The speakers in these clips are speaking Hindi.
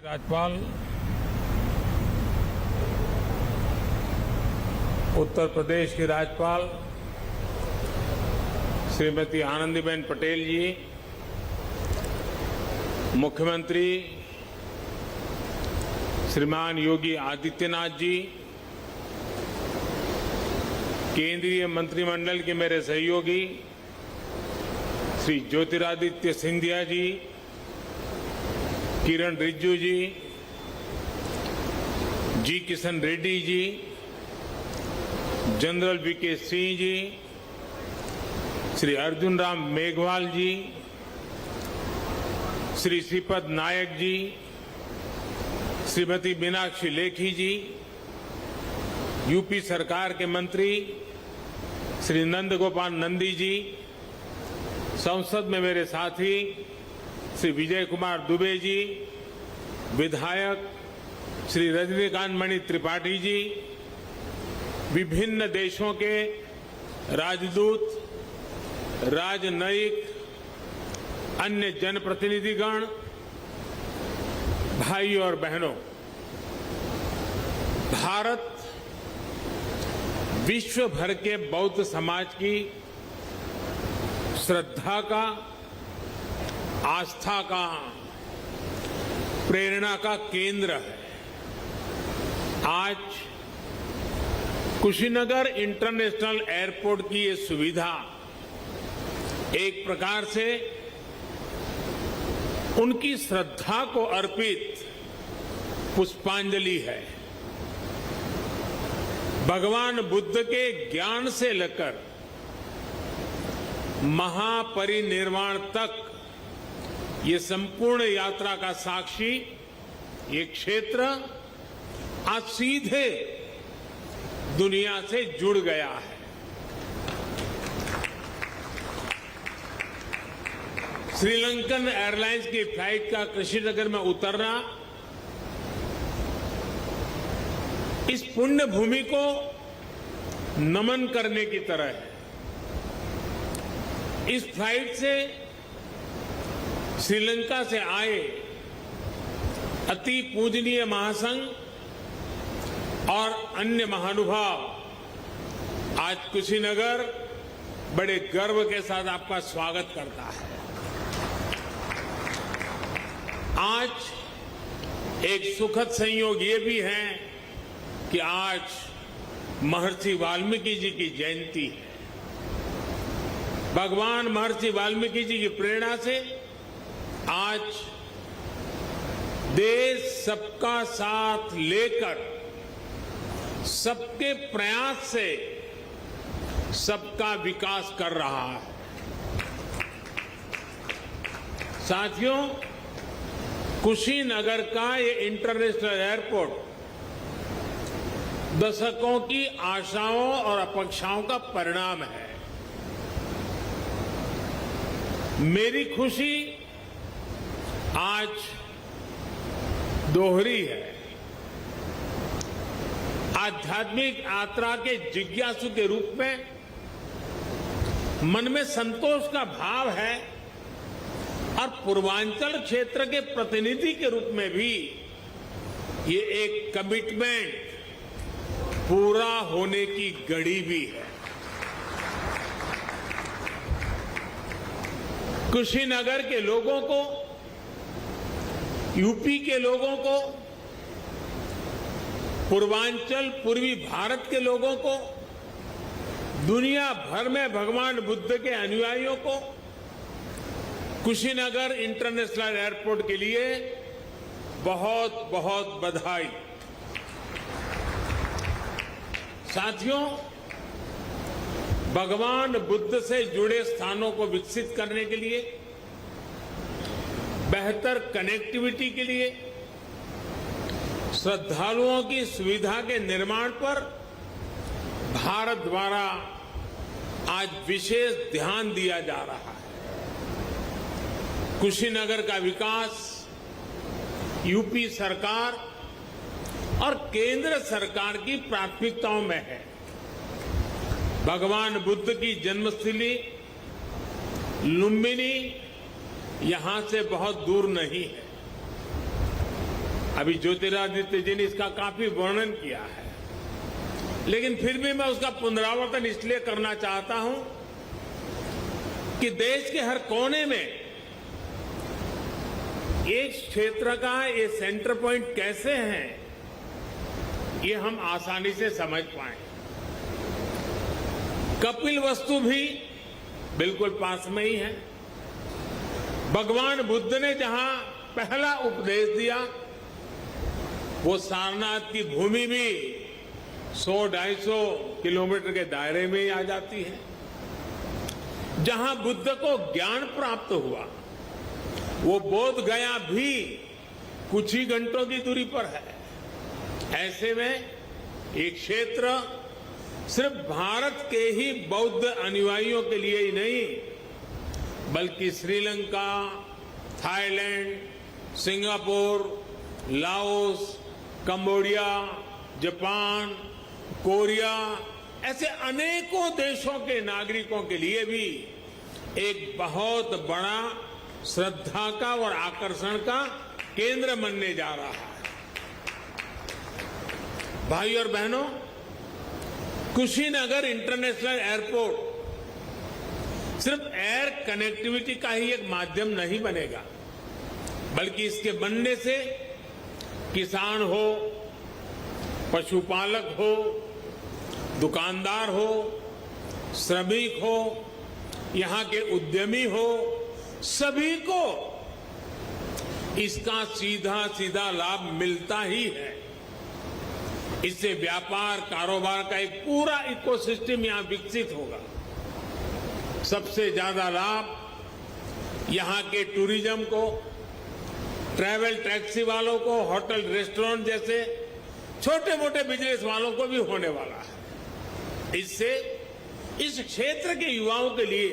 राज्यपाल उत्तर प्रदेश की राज्यपाल श्रीमती आनंदीबेन पटेल जी, मुख्यमंत्री श्रीमान योगी आदित्यनाथ जी, केंद्रीय मंत्रिमंडल के मेरे सहयोगी श्री ज्योतिरादित्य सिंधिया जी, किरण रिजिजू जी किशन रेड्डी जी, जनरल वीके सिंह जी, श्री अर्जुन राम मेघवाल जी, श्री श्रीपद नायक जी, श्रीमती मीनाक्षी लेखी जी, यूपी सरकार के मंत्री श्री नंदगोपाल नंदी जी, संसद में मेरे साथी श्री विजय कुमार दुबे जी, विधायक श्री रजनीकांत मणि त्रिपाठी जी, विभिन्न देशों के राजदूत, राजनयिक, अन्य जनप्रतिनिधिगण, भाई और बहनों, भारत विश्व भर के बौद्ध समाज की श्रद्धा का, आस्था का, प्रेरणा का केंद्र है। आज कुशीनगर इंटरनेशनल एयरपोर्ट की ये सुविधा एक प्रकार से उनकी श्रद्धा को अर्पित पुष्पांजलि है। भगवान बुद्ध के ज्ञान से लेकर महापरिनिर्वाण तक ये संपूर्ण यात्रा का साक्षी ये क्षेत्र आज सीधे दुनिया से जुड़ गया है। श्रीलंकन एयरलाइंस की फ्लाइट का कुशीनगर में उतरना इस पुण्य भूमि को नमन करने की तरह है। इस फ्लाइट से श्रीलंका से आए अति पूजनीय महासंघ और अन्य महानुभाव आज कुशीनगर बड़े गर्व के साथ आपका स्वागत करता है। आज एक सुखद संयोग ये भी है कि आज महर्षि वाल्मीकि जी की जयंती है। भगवान महर्षि वाल्मीकि जी की प्रेरणा से आज देश सबका साथ लेकर, सबके प्रयास से सबका विकास कर रहा है। साथियों, कुशीनगर का ये इंटरनेशनल एयरपोर्ट दशकों की आशाओं और अपेक्षाओं का परिणाम है। मेरी खुशी आज दोहरी है। आध्यात्मिक यात्रा के जिज्ञासु के रूप में मन में संतोष का भाव है और पूर्वांचल क्षेत्र के प्रतिनिधि के रूप में भी ये एक कमिटमेंट पूरा होने की घड़ी भी है। कुशीनगर के लोगों को, यूपी के लोगों को, पूर्वांचल पूर्वी भारत के लोगों को, दुनिया भर में भगवान बुद्ध के अनुयायियों को कुशीनगर इंटरनेशनल एयरपोर्ट के लिए बहुत बहुत बधाई। साथियों, भगवान बुद्ध से जुड़े स्थानों को विकसित करने के लिए, बेहतर कनेक्टिविटी के लिए, श्रद्धालुओं की सुविधा के निर्माण पर भारत द्वारा आज विशेष ध्यान दिया जा रहा है। कुशीनगर का विकास यूपी सरकार और केंद्र सरकार की प्राथमिकताओं में है। भगवान बुद्ध की जन्मस्थली लुम्बिनी यहां से बहुत दूर नहीं है। अभी ज्योतिरादित्य जी ने इसका काफी वर्णन किया है, लेकिन फिर भी मैं उसका पुनरावर्तन इसलिए करना चाहता हूं कि देश के हर कोने में एक क्षेत्र का ये सेंटर पॉइंट कैसे हैं, ये हम आसानी से समझ पाए। कपिलवस्तु भी बिल्कुल पास में ही है। भगवान बुद्ध ने जहां पहला उपदेश दिया, वो सारनाथ की भूमि भी 100-250 किलोमीटर के दायरे में ही आ जाती है। जहां बुद्ध को ज्ञान प्राप्त हुआ, वो बोध गया भी कुछ ही घंटों की दूरी पर है। ऐसे में एक क्षेत्र सिर्फ भारत के ही बौद्ध अनुयायियों के लिए ही नहीं, बल्कि Sri Lanka, Thailand, Singapore, Laos, Cambodia, Japan, Korea, ऐसे अनेकों देशों के नागरिकों के लिए भी एक बहुत बड़ा श्रद्धा का और आकर्षण का केंद्र बनने जा रहा है। भाई और बहनों, कुशीनगर इंटरनेशनल एयरपोर्ट सिर्फ एयर कनेक्टिविटी का ही एक माध्यम नहीं बनेगा, बल्कि इसके बनने से किसान हो, पशुपालक हो, दुकानदार हो, श्रमिक हो, यहां के उद्यमी हो, सभी को इसका सीधा सीधा लाभ मिलता ही है। इससे व्यापार कारोबार का एक पूरा इकोसिस्टम यहां विकसित होगा। सबसे ज्यादा लाभ यहां के टूरिज्म को, ट्रैवल टैक्सी वालों को, होटल रेस्टोरेंट जैसे छोटे मोटे बिजनेस वालों को भी होने वाला है। इससे इस क्षेत्र के युवाओं के लिए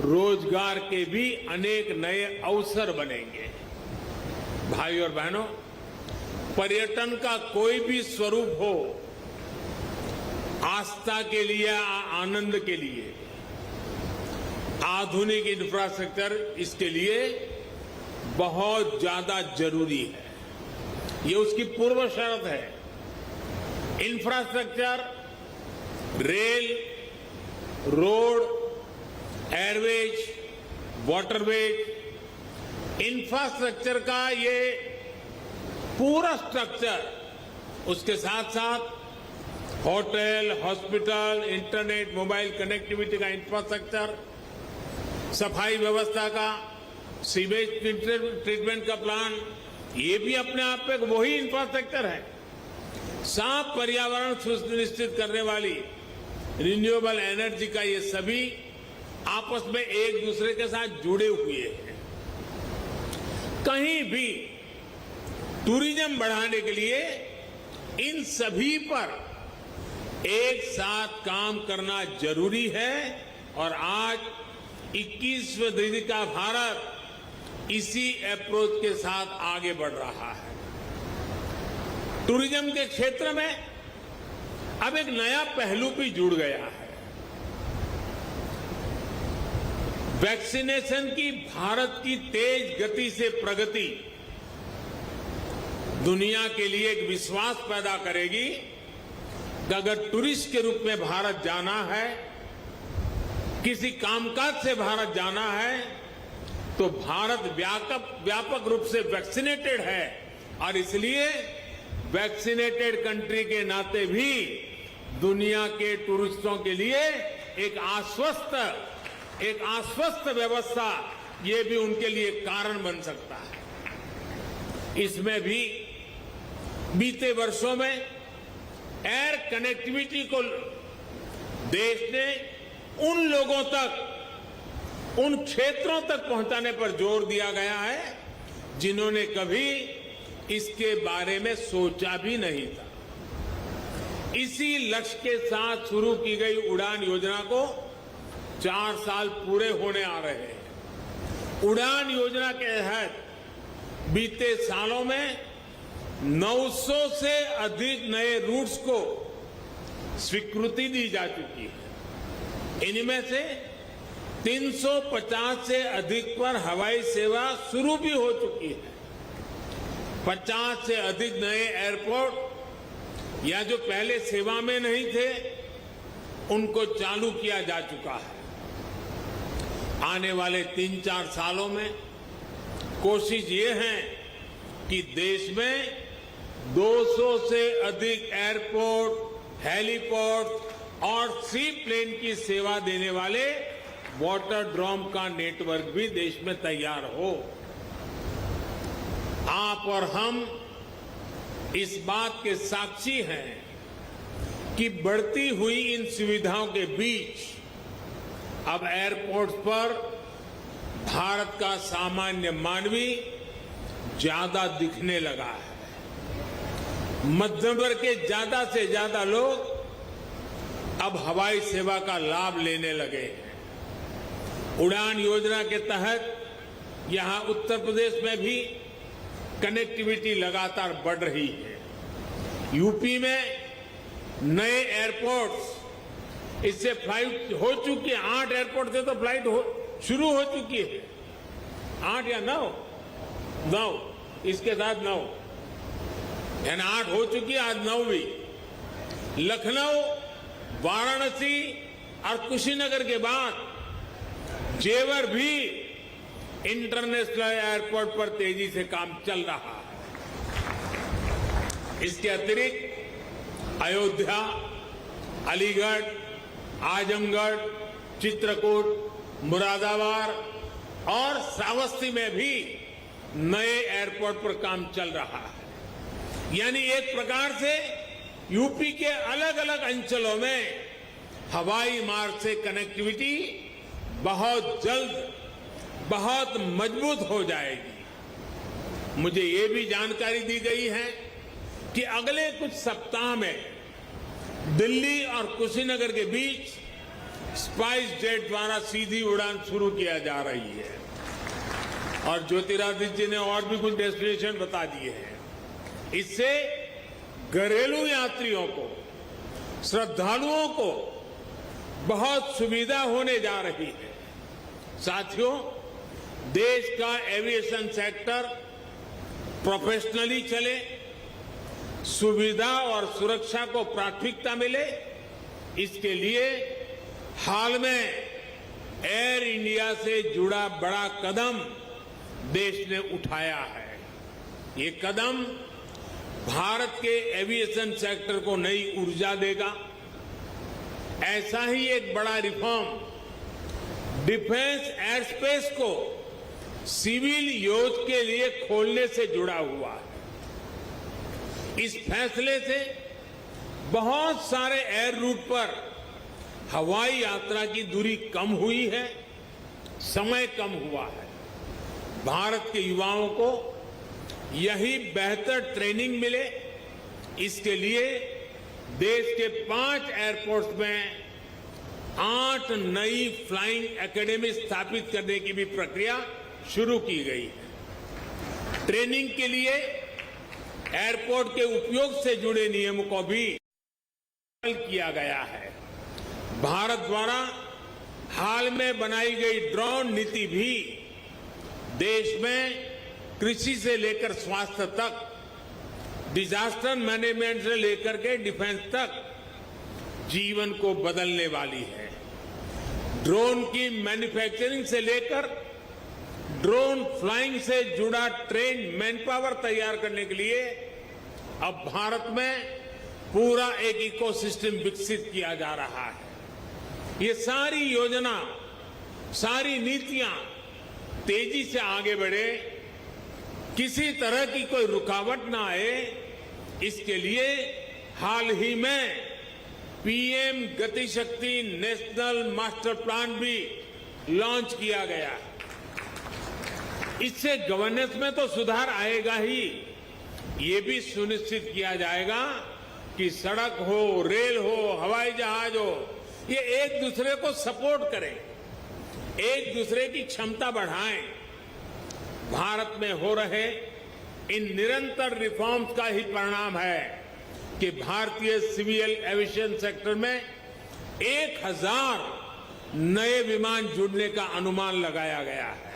रोजगार के भी अनेक नए अवसर बनेंगे। भाई और बहनों, पर्यटन का कोई भी स्वरूप हो, आस्था के लिए, आनंद के लिए आधुनिक इंफ्रास्ट्रक्चर इसके लिए बहुत ज्यादा जरूरी है। ये उसकी पूर्व शर्त है। Infrastructure, rail, road, Airways, waterways, infrastructure का ये पूरा स्ट्रक्चर, उसके साथ साथ hotel, hospital, internet, mobile connectivity का इंफ्रास्ट्रक्चर, सफाई व्यवस्था का, सीवेज ट्रीटमेंट का प्लान, ये भी अपने आप में वही इंफ्रास्ट्रक्चर है। साफ पर्यावरण सुनिश्चित करने वाली रिन्यूएबल एनर्जी का ये सभी आपस में एक दूसरे के साथ जुड़े हुए हैं। कहीं भी टूरिज्म बढ़ाने के लिए इन सभी पर एक साथ काम करना जरूरी है और आज 21वीं सदी का भारत इसी अप्रोच के साथ आगे बढ़ रहा है। टूरिज्म के क्षेत्र में अब एक नया पहलू भी जुड़ गया है। वैक्सीनेशन की भारत की तेज गति से प्रगति दुनिया के लिए एक विश्वास पैदा करेगी कि अगर टूरिस्ट के रूप में भारत जाना है, किसी कामकाज से भारत जाना है, तो भारत व्यापक रूप से वैक्सीनेटेड है और इसलिए वैक्सीनेटेड कंट्री के नाते भी दुनिया के टूरिस्टों के लिए एक आश्वस्त व्यवस्था, ये भी उनके लिए कारण बन सकता है। इसमें भी बीते वर्षों में एयर कनेक्टिविटी को देश ने उन लोगों तक, उन क्षेत्रों तक पहुंचाने पर जोर दिया गया है जिन्होंने कभी इसके बारे में सोचा भी नहीं था। इसी लक्ष्य के साथ शुरू की गई उड़ान योजना को 4 साल पूरे होने आ रहे हैं। उड़ान योजना के तहत बीते सालों में 900 से अधिक नए रूट्स को स्वीकृति दी जा चुकी है। इनमें से 350 से अधिक पर हवाई सेवा शुरू भी हो चुकी है। 50 से अधिक नए एयरपोर्ट या जो पहले सेवा में नहीं थे उनको चालू किया जा चुका है। आने वाले 3-4 सालों में कोशिश ये है कि देश में 200 से अधिक एयरपोर्ट, हेलीपोर्ट और सी प्लेन की सेवा देने वाले वाटर ड्रोम का नेटवर्क भी देश में तैयार हो। आप और हम इस बात के साक्षी हैं कि बढ़ती हुई इन सुविधाओं के बीच अब एयरपोर्ट्स पर भारत का सामान्य मानवी ज्यादा दिखने लगा है। मध्यम वर्ग के ज्यादा से ज्यादा लोग अब हवाई सेवा का लाभ लेने लगे हैं। उड़ान योजना के तहत यहां उत्तर प्रदेश में भी कनेक्टिविटी लगातार बढ़ रही है। यूपी में नए एयरपोर्ट्स, इससे फ्लाइट हो चुकी है। 8 एयरपोर्ट से तो फ्लाइट शुरू हो चुकी है। 8 या 9, इसके साथ 9 यानी 8 हो चुकी है, आज 9वीं। लखनऊ, वाराणसी और कुशीनगर के बाद जेवर भी इंटरनेशनल एयरपोर्ट पर तेजी से काम चल रहा है। इसके अतिरिक्त अयोध्या, अलीगढ़, आजमगढ़, चित्रकूट, मुरादाबाद और श्रावस्ती में भी नए एयरपोर्ट पर काम चल रहा है। यानी एक प्रकार से यूपी के अलग अलग अंचलों में हवाई मार्ग से कनेक्टिविटी बहुत जल्द, बहुत मजबूत हो जाएगी। मुझे ये भी जानकारी दी गई है कि अगले कुछ सप्ताह में दिल्ली और कुशीनगर के बीच स्पाइस जेट द्वारा सीधी उड़ान शुरू किया जा रही है। और ज्योतिरादित्य जी ने और भी कुछ डेस्टिनेशन बता दिए हैं। इससे घरेलू यात्रियों को, श्रद्धालुओं को बहुत सुविधा होने जा रही है। साथियों, देश का एविएशन सेक्टर प्रोफेशनली चले, सुविधा और सुरक्षा को प्राथमिकता मिले, इसके लिए हाल में एयर इंडिया से जुड़ा बड़ा कदम देश ने उठाया है। ये कदम भारत के एविएशन सेक्टर को नई ऊर्जा देगा। ऐसा ही एक बड़ा रिफॉर्म डिफेंस एयर स्पेस को सिविल यूज के लिए खोलने से जुड़ा हुआ है। इस फैसले से बहुत सारे एयर रूट पर हवाई यात्रा की दूरी कम हुई है, समय कम हुआ है। भारत के युवाओं को यही बेहतर ट्रेनिंग मिले, इसके लिए देश के 5 एयरपोर्ट्स में 8 नई फ्लाइंग एकेडमी स्थापित करने की भी प्रक्रिया शुरू की गई है। ट्रेनिंग के लिए एयरपोर्ट के उपयोग से जुड़े नियमों को भी किया गया है। भारत द्वारा हाल में बनाई गई ड्रोन नीति भी देश में कृषि से लेकर स्वास्थ्य तक, डिजास्टर मैनेजमेंट से लेकर के डिफेंस तक जीवन को बदलने वाली है। ड्रोन की मैन्युफैक्चरिंग से लेकर ड्रोन फ्लाइंग से जुड़ा ट्रेन मैन पावर तैयार करने के लिए अब भारत में पूरा एक इकोसिस्टम विकसित किया जा रहा है। ये सारी योजना, सारी नीतियां तेजी से आगे बढ़े, किसी तरह की कोई रुकावट ना आए, इसके लिए हाल ही में पीएम गति शक्ति नेशनल मास्टर प्लान भी लॉन्च किया गया है। इससे गवर्नेंस में तो सुधार आएगा ही, ये भी सुनिश्चित किया जाएगा कि सड़क हो, रेल हो, हवाई जहाज हो, ये एक दूसरे को सपोर्ट करें, एक दूसरे की क्षमता बढ़ाएं। भारत में हो रहे इन निरंतर रिफॉर्म्स का ही परिणाम है कि भारतीय सिविल एविएशन सेक्टर में 1000 नए विमान जुड़ने का अनुमान लगाया गया है।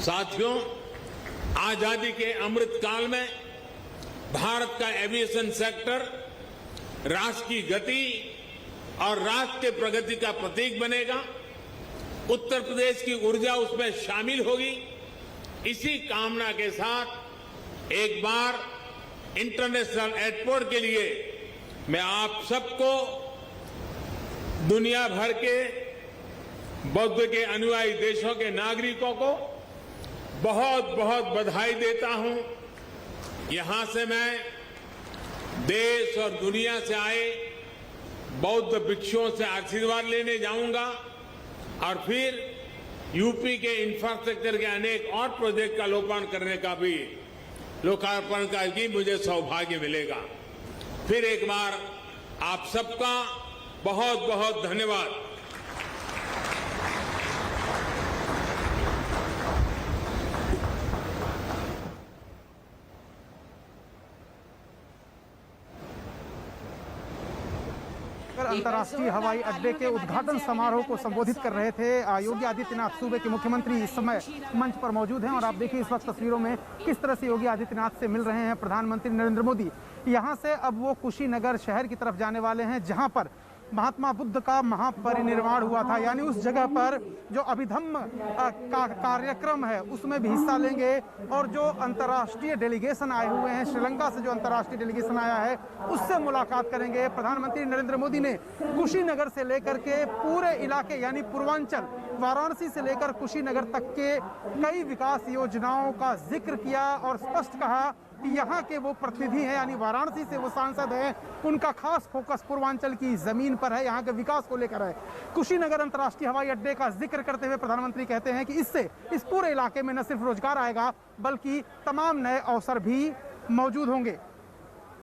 साथियों, आजादी के अमृत काल में भारत का एविएशन सेक्टर राष्ट्र की गति और राष्ट्र के प्रगति का प्रतीक बनेगा। उत्तर प्रदेश की ऊर्जा उसमें शामिल होगी। इसी कामना के साथ एक बार इंटरनेशनल एयरपोर्ट के लिए मैं आप सबको, दुनिया भर के बौद्ध के अनुयायी देशों के नागरिकों को बहुत बहुत बधाई देता हूं। यहां से मैं देश और दुनिया से आए बौद्ध भिक्षुओं से आशीर्वाद लेने जाऊंगा और फिर यूपी के इंफ्रास्ट्रक्चर के अनेक और प्रोजेक्ट का लोकार्पण का भी मुझे सौभाग्य मिलेगा। फिर एक बार आप सबका बहुत बहुत धन्यवाद। अंतर्राष्ट्रीय हवाई अड्डे के उद्घाटन समारोह को संबोधित कर रहे थे योगी आदित्यनाथ। सूबे के मुख्यमंत्री इस समय मंच पर मौजूद हैं और आप देखिए इस वक्त तस्वीरों में किस तरह से योगी आदित्यनाथ से मिल रहे हैं प्रधानमंत्री नरेंद्र मोदी। यहां से अब वो कुशीनगर शहर की तरफ जाने वाले हैं जहां पर महात्मा बुद्ध का महापरिनिर्वाण हुआ था, यानी उस जगह पर जो अभिधम्म का कार्यक्रम है उसमें भी हिस्सा लेंगे। और जो अंतर्राष्ट्रीय डेलीगेशन आए हुए हैं, श्रीलंका से जो अंतर्राष्ट्रीय डेलीगेशन आया है उससे मुलाकात करेंगे। प्रधानमंत्री नरेंद्र मोदी ने कुशीनगर से लेकर के पूरे इलाके यानी पूर्वांचल, वाराणसी से लेकर कुशीनगर तक के कई विकास योजनाओं का जिक्र किया और स्पष्ट कहा कि यहाँ के वो प्रतिनिधि हैं, यानी वाराणसी से वो सांसद हैं, उनका खास फोकस पूर्वांचल की जमीन पर है, यहाँ के विकास को लेकर है। कुशीनगर अंतर्राष्ट्रीय हवाई अड्डे का जिक्र करते हुए प्रधानमंत्री कहते हैं कि इससे इस पूरे इलाके में न सिर्फ रोजगार आएगा बल्कि तमाम नए अवसर भी मौजूद होंगे।